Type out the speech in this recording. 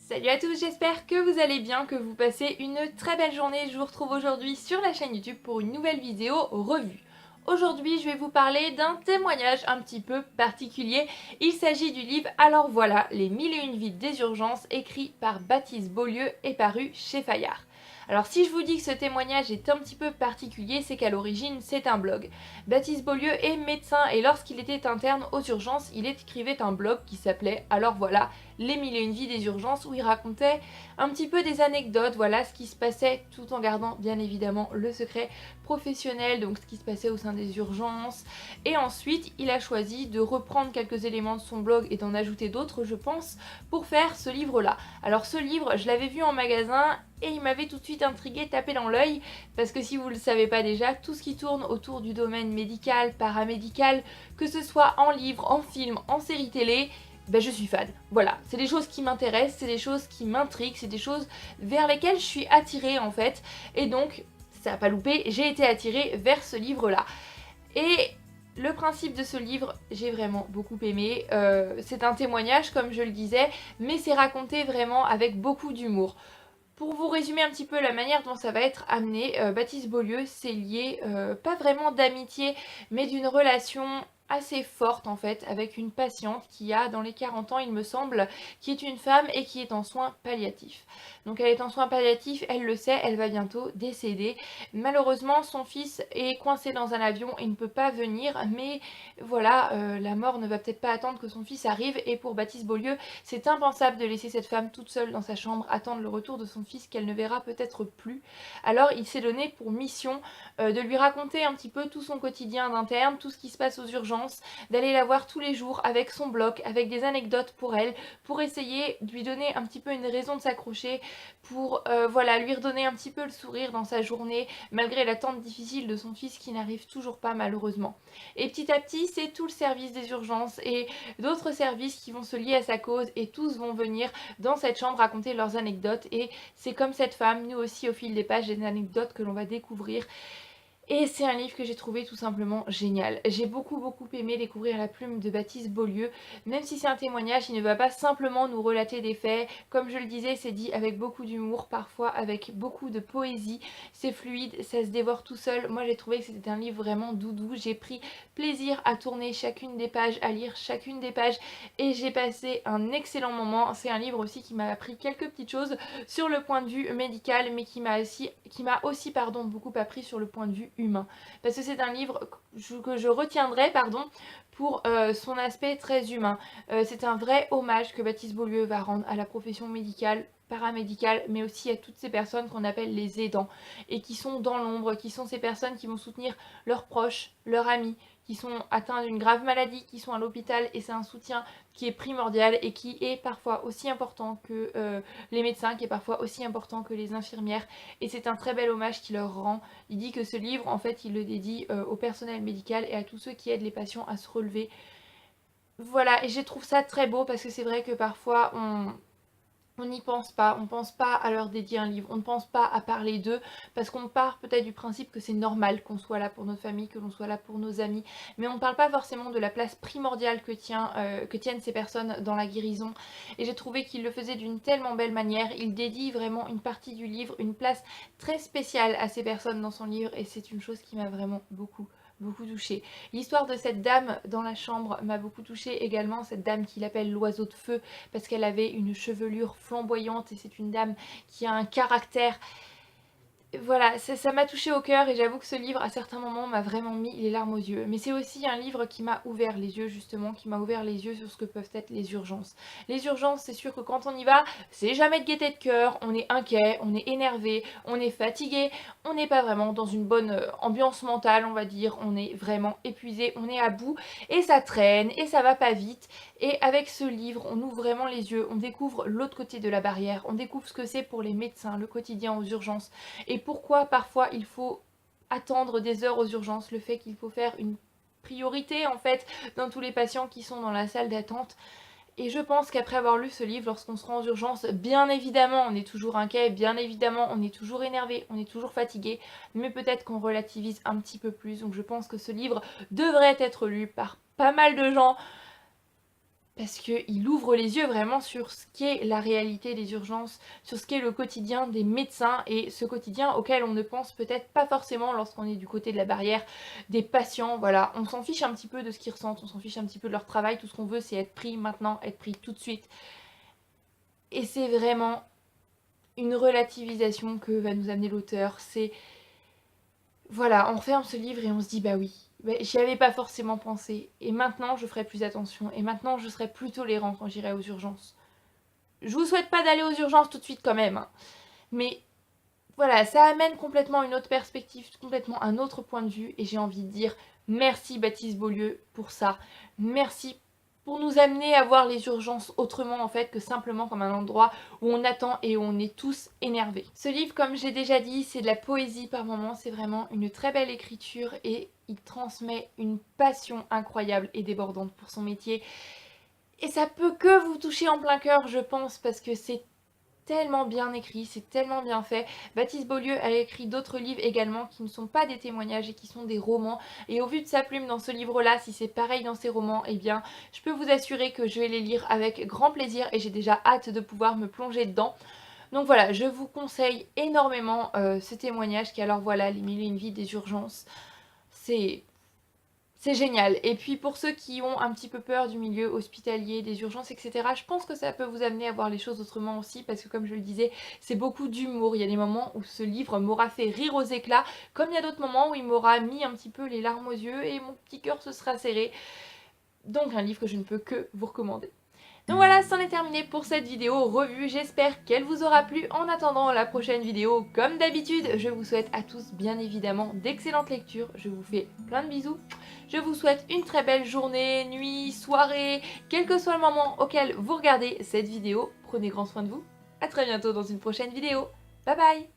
Salut à tous, j'espère que vous allez bien, que vous passez une très belle journée. Je vous retrouve aujourd'hui sur la chaîne YouTube pour une nouvelle vidéo revue. Aujourd'hui, je vais vous parler d'un témoignage un petit peu particulier. Il s'agit du livre Alors voilà, les 1001 vies des urgences, écrit par Baptiste Beaulieu et paru chez Fayard. Alors si je vous dis que ce témoignage est un petit peu particulier, c'est qu'à l'origine c'est un blog. Baptiste Beaulieu est médecin et lorsqu'il était interne aux urgences, il écrivait un blog qui s'appelait Alors voilà, les 1001 vies des urgences, où il racontait un petit peu des anecdotes, voilà ce qui se passait tout en gardant bien évidemment le secret professionnel, donc ce qui se passait au sein des urgences. Et ensuite il a choisi de reprendre quelques éléments de son blog et d'en ajouter d'autres, je pense, pour faire ce livre là. Alors ce livre, je l'avais vu en magasin et il m'avait tout de suite intrigué, tapé dans l'œil, parce que si vous ne le savez pas déjà, tout ce qui tourne autour du domaine médical, paramédical, que ce soit en livre, en film, en série télé, ben je suis fan. Voilà, c'est des choses qui m'intéressent, c'est des choses qui m'intriguent, c'est des choses vers lesquelles je suis attirée en fait. Et donc, ça n'a pas loupé, j'ai été attirée vers ce livre-là. Et le principe de ce livre, j'ai vraiment beaucoup aimé. C'est un témoignage, comme je le disais, mais c'est raconté vraiment avec beaucoup d'humour. Pour vous résumer un petit peu la manière dont ça va être amené, Baptiste Beaulieu, c'est lié pas vraiment d'amitié, mais d'une relation assez forte en fait avec une patiente qui a dans les 40 ans il me semble, qui est une femme et qui est en soins palliatifs. Donc elle est en soins palliatifs, elle le sait, elle va bientôt décéder. Malheureusement son fils est coincé dans un avion et ne peut pas venir, mais voilà, la mort ne va peut-être pas attendre que son fils arrive, et pour Baptiste Beaulieu c'est impensable de laisser cette femme toute seule dans sa chambre attendre le retour de son fils qu'elle ne verra peut-être plus. Alors il s'est donné pour mission de lui raconter un petit peu tout son quotidien d'interne, tout ce qui se passe aux urgences, d'aller la voir tous les jours avec son bloc, avec des anecdotes pour elle, pour essayer de lui donner un petit peu une raison de s'accrocher, pour voilà, lui redonner un petit peu le sourire dans sa journée, malgré l'attente difficile de son fils qui n'arrive toujours pas malheureusement. Et petit à petit, c'est tout le service des urgences et d'autres services qui vont se lier à sa cause, et tous vont venir dans cette chambre raconter leurs anecdotes, et c'est comme cette femme, nous aussi au fil des pages, des anecdotes que l'on va découvrir. Et c'est un livre que j'ai trouvé tout simplement génial. J'ai beaucoup aimé découvrir la plume de Baptiste Beaulieu. Même si c'est un témoignage, il ne va pas simplement nous relater des faits. Comme je le disais, c'est dit avec beaucoup d'humour, parfois avec beaucoup de poésie. C'est fluide, ça se dévore tout seul. Moi j'ai trouvé que c'était un livre vraiment doudou. J'ai pris plaisir à tourner chacune des pages, à lire chacune des pages, et j'ai passé un excellent moment. C'est un livre aussi qui m'a appris quelques petites choses sur le point de vue médical, mais qui m'a aussi beaucoup appris sur le point de vue humain. Parce que c'est un livre que je retiendrai pour son aspect très humain. C'est un vrai hommage que Baptiste Beaulieu va rendre à la profession médicale, paramédicale, mais aussi à toutes ces personnes qu'on appelle les aidants, et qui sont dans l'ombre, qui sont ces personnes qui vont soutenir leurs proches, leurs amis, qui sont atteints d'une grave maladie, qui sont à l'hôpital, et c'est un soutien qui est primordial et qui est parfois aussi important que les médecins, qui est parfois aussi important que les infirmières, et c'est un très bel hommage qu'il leur rend. Il dit que ce livre, en fait, il le dédie au personnel médical et à tous ceux qui aident les patients à se relever. Voilà, et je trouve ça très beau, parce que c'est vrai que parfois on n'y pense pas, on pense pas à leur dédier un livre, on ne pense pas à parler d'eux, parce qu'on part peut-être du principe que c'est normal qu'on soit là pour notre famille, que l'on soit là pour nos amis, mais on ne parle pas forcément de la place primordiale que tiennent ces personnes dans la guérison. Et j'ai trouvé qu'il le faisait d'une tellement belle manière. Il dédie vraiment une partie du livre, une place très spéciale à ces personnes dans son livre, et c'est une chose qui m'a vraiment beaucoup touchée. L'histoire de cette dame dans la chambre m'a beaucoup touchée également, cette dame qu'il appelle l'oiseau de feu, parce qu'elle avait une chevelure flamboyante, et c'est une dame qui a un caractère. Voilà, ça m'a touchée au cœur, et j'avoue que ce livre à certains moments m'a vraiment mis les larmes aux yeux. Mais c'est aussi un livre qui m'a ouvert les yeux, justement, qui m'a ouvert les yeux sur ce que peuvent être les urgences. Les urgences, c'est sûr que quand on y va, c'est jamais de gaieté de cœur, on est inquiet, on est énervé, on est fatigué, on n'est pas vraiment dans une bonne ambiance mentale, on va dire, on est vraiment épuisé, on est à bout, et ça traîne, et ça va pas vite. Et avec ce livre, on ouvre vraiment les yeux, on découvre l'autre côté de la barrière, on découvre ce que c'est pour les médecins, le quotidien aux urgences, et pourquoi parfois il faut attendre des heures aux urgences, le fait qu'il faut faire une priorité en fait dans tous les patients qui sont dans la salle d'attente. Et je pense qu'après avoir lu ce livre, lorsqu'on se rend aux urgences, bien évidemment on est toujours inquiet, bien évidemment on est toujours énervé, on est toujours fatigué, mais peut-être qu'on relativise un petit peu plus. Donc je pense que ce livre devrait être lu par pas mal de gens. parce qu'il ouvre les yeux vraiment sur ce qu'est la réalité des urgences, sur ce qu'est le quotidien des médecins et ce quotidien auquel on ne pense peut-être pas forcément lorsqu'on est du côté de la barrière des patients. Voilà, on s'en fiche un petit peu de ce qu'ils ressentent, on s'en fiche un petit peu de leur travail, tout ce qu'on veut c'est être pris maintenant, être pris tout de suite. Et c'est vraiment une relativisation que va nous amener l'auteur, c'est... Voilà, on referme ce livre et on se dit bah oui, j'y avais pas forcément pensé, et maintenant je ferai plus attention, et maintenant je serai plus tolérant quand j'irai aux urgences. Je vous souhaite pas d'aller aux urgences tout de suite quand même, hein. Mais voilà, ça amène complètement une autre perspective, complètement un autre point de vue, et j'ai envie de dire merci Baptiste Beaulieu pour ça. Merci pour nous amener à voir les urgences autrement en fait que simplement comme un endroit où on attend et où on est tous énervés. Ce livre, comme j'ai déjà dit, c'est de la poésie par moments, c'est vraiment une très belle écriture et il transmet une passion incroyable et débordante pour son métier. Et ça peut que vous toucher en plein cœur, je pense, parce que c'est tellement bien écrit, c'est tellement bien fait. Baptiste Beaulieu a écrit d'autres livres également qui ne sont pas des témoignages et qui sont des romans. Et au vu de sa plume dans ce livre-là, si c'est pareil dans ses romans, eh bien, je peux vous assurer que je vais les lire avec grand plaisir et j'ai déjà hâte de pouvoir me plonger dedans. Donc voilà, je vous conseille énormément ce témoignage qui, alors voilà, les mille et une vies des urgences. C'est génial. Et puis pour ceux qui ont un petit peu peur du milieu hospitalier, des urgences, etc., je pense que ça peut vous amener à voir les choses autrement aussi, parce que comme je le disais, c'est beaucoup d'humour. Il y a des moments où ce livre m'aura fait rire aux éclats, comme il y a d'autres moments où il m'aura mis un petit peu les larmes aux yeux et mon petit cœur se sera serré. Donc un livre que je ne peux que vous recommander. Donc voilà, c'en est terminé pour cette vidéo revue, j'espère qu'elle vous aura plu. En attendant la prochaine vidéo, comme d'habitude, je vous souhaite à tous bien évidemment d'excellentes lectures, je vous fais plein de bisous. Je vous souhaite une très belle journée, nuit, soirée, quel que soit le moment auquel vous regardez cette vidéo. Prenez grand soin de vous, à très bientôt dans une prochaine vidéo, bye bye.